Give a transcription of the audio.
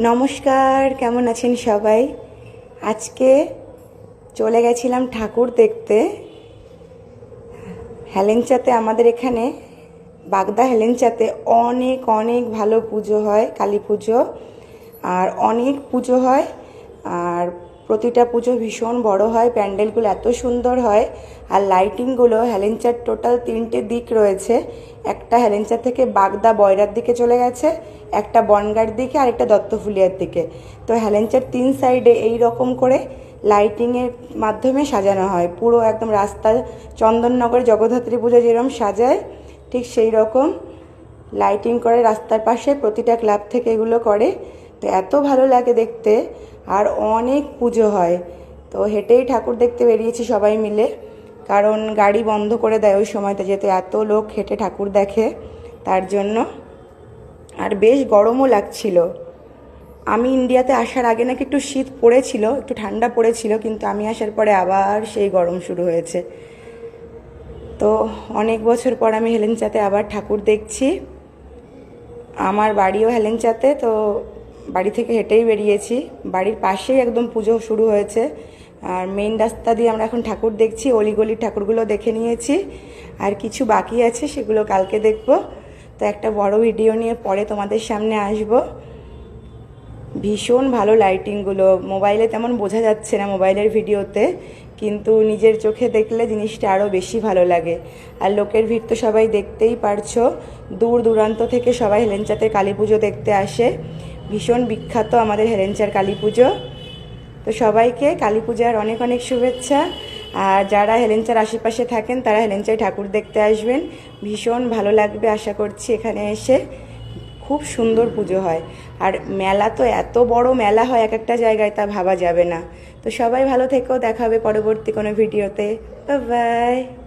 নমস্কার, কেমন আছেন সবাই? আজকে চলে গেছিলাম ঠাকুর দেখতে হেলেঞ্চাতে। আমাদের এখানে বাগদা হেলেঞ্চাতে অনেক অনেক ভালো পুজো হয়, কালী পুজো। আর অনেক পুজো হয়, আর প্রতিটা পুজো ভীষণ বড় হয়, প্যান্ডেলগুলো এত সুন্দর হয়। আর লাইটিংগুলো, হেলেঞ্চার টোটাল 3টে দিক রয়েছে। একটা হেলেঞ্চা থেকে বাগদা বয়রার দিকে চলে গেছে, একটা বনগাঁর দিকে, আর একটা দত্তফুলিয়ার দিকে। তো হেলেঞ্চার 3 সাইডে এই রকম করে লাইটিংয়ের মাধ্যমে সাজানো হয় পুরো একদম রাস্তা। চন্দননগরে জগদ্ধাত্রী পুজো যেরকম সাজায়, ঠিক সেই রকম লাইটিং করে রাস্তার পাশে প্রতিটা ক্লাব থেকে এগুলো করে। তো এত ভালো লাগে দেখতে। আর অনেক পুজো হয়। তো হেঁটেই ঠাকুর দেখতে বেরিয়েছি সবাই মিলে, কারণ গাড়ি বন্ধ করে দেয় ওই সময়টা, যেহেতু এত লোক হেঁটে ঠাকুর দেখে তার জন্য। আর বেশ গরমও লাগছিল। আমি ইন্ডিয়াতে আসার আগে নাকি একটু শীত পড়েছিল, একটু ঠান্ডা পড়েছিল, কিন্তু আমি আসার পরে আবার সেই গরম শুরু হয়েছে। তো অনেক বছর পর আমি হেলেঞ্চাতে আবার ঠাকুর দেখছি। আমার বাড়িও হেলেঞ্চাতে, তো বাড়ি থেকে হেঁটেই বেরিয়েছি। বাড়ির পাশেই একদম পুজো শুরু হয়েছে। আর মেইন রাস্তা দিয়ে আমরা এখন ঠাকুর দেখছি। অলিগলির ঠাকুরগুলো দেখে নিয়েছি, আর কিছু বাকি আছে, সেগুলো কালকে দেখব। তো একটা বড় ভিডিও নিয়ে পরে তোমাদের সামনে আসব। ভীষণ ভালো লাইটিংগুলো, মোবাইলে তেমন বোঝা যাচ্ছে না মোবাইলের ভিডিওতে, কিন্তু নিজের চোখে দেখলে জিনিসটা আরও বেশি ভালো লাগে। আর লোকের ভিড় তো সবাই দেখতেই পারছো, দূর দূরান্ত থেকে সবাই হেলেঞ্চাতে কালী পুজো দেখতে আসে। ভীষণ বিখ্যাত আমাদের হেলেঞ্চার কালী পুজো। তো সবাইকে কালী পূজার অনেক অনেক শুভেচ্ছা। আর যারা হেলেঞ্চার আশেপাশে থাকেন তারা হেলেঞ্চায় ঠাকুর দেখতে আসবেন, ভীষণ ভালো লাগবে আশা করছি এখানে এসে। খুব সুন্দর পুজো হয়। আর মেলা তো এত বড় মেলা হয় এক একটা জায়গায়, তা ভাবা যাবে না। তো সবাই ভালো থেকো, দেখা হবে পরবর্তী কোনো ভিডিওতে। Bye bye.